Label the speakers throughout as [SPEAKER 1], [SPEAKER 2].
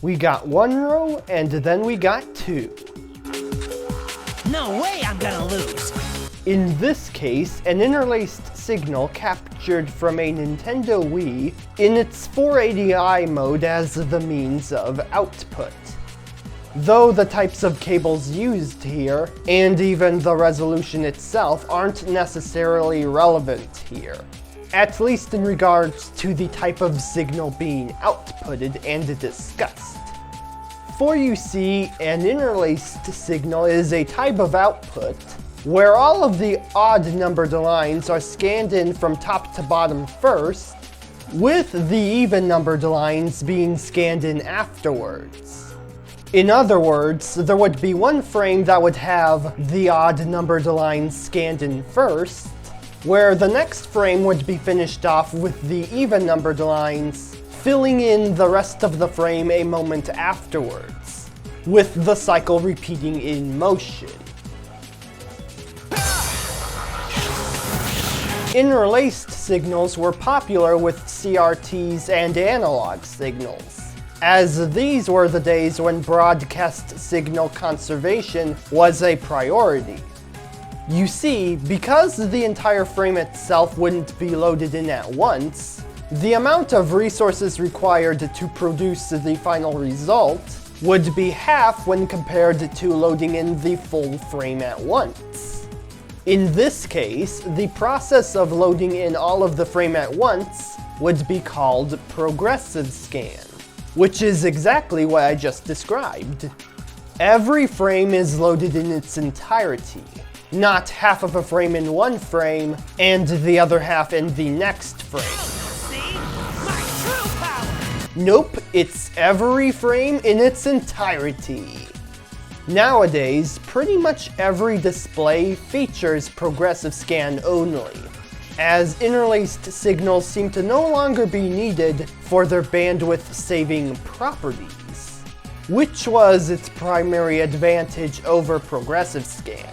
[SPEAKER 1] We got 1 row, and then we got 2.
[SPEAKER 2] No way I'm gonna lose!
[SPEAKER 1] In this case, an interlaced signal captured from a Nintendo Wii in its 480i mode as the means of output. Though the types of cables used here, and even the resolution itself, aren't necessarily relevant here. At least in regards to the type of signal being outputted and discussed. For you see, an interlaced signal is a type of output where all of the odd-numbered lines are scanned in from top to bottom first, with the even-numbered lines being scanned in afterwards. In other words, there would be one frame that would have the odd-numbered lines scanned in first, where the next frame would be finished off with the even-numbered lines, filling in the rest of the frame a moment afterwards, with the cycle repeating in motion. Interlaced signals were popular with CRTs and analog signals, as these were the days when broadcast signal conservation was a priority. You see, because the entire frame itself wouldn't be loaded in at once, the amount of resources required to produce the final result would be half when compared to loading in the full frame at once. In this case, the process of loading in all of the frame at once would be called progressive scan, which is exactly what I just described. Every frame is loaded in its entirety, not half of a frame in one frame and the other half in the next frame.
[SPEAKER 2] See? My true power!
[SPEAKER 1] Nope, it's every frame in its entirety. Nowadays, pretty much every display features progressive scan only, as interlaced signals seem to no longer be needed for their bandwidth-saving properties, which was its primary advantage over progressive scan.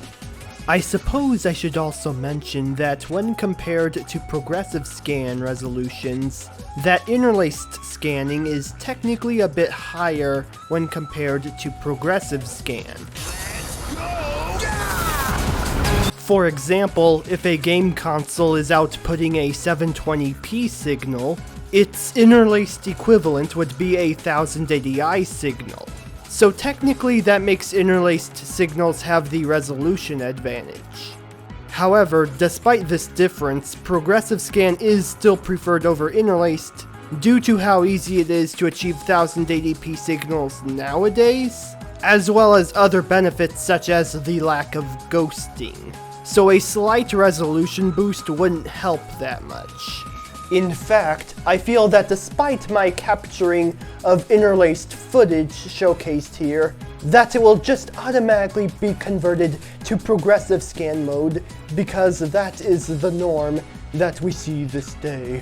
[SPEAKER 1] I suppose I should also mention that when compared to progressive scan resolutions, that interlaced scanning is technically a bit higher when compared to progressive scan. For example, if a game console is outputting a 720p signal, its interlaced equivalent would be a 1080i signal. So technically that makes interlaced signals have the resolution advantage. However, despite this difference, progressive scan is still preferred over interlaced due to how easy it is to achieve 1080p signals nowadays, as well as other benefits such as the lack of ghosting. So a slight resolution boost wouldn't help that much. In fact, I feel that despite my capturing of interlaced footage showcased here, that it will just automatically be converted to progressive scan mode because that is the norm that we see this day.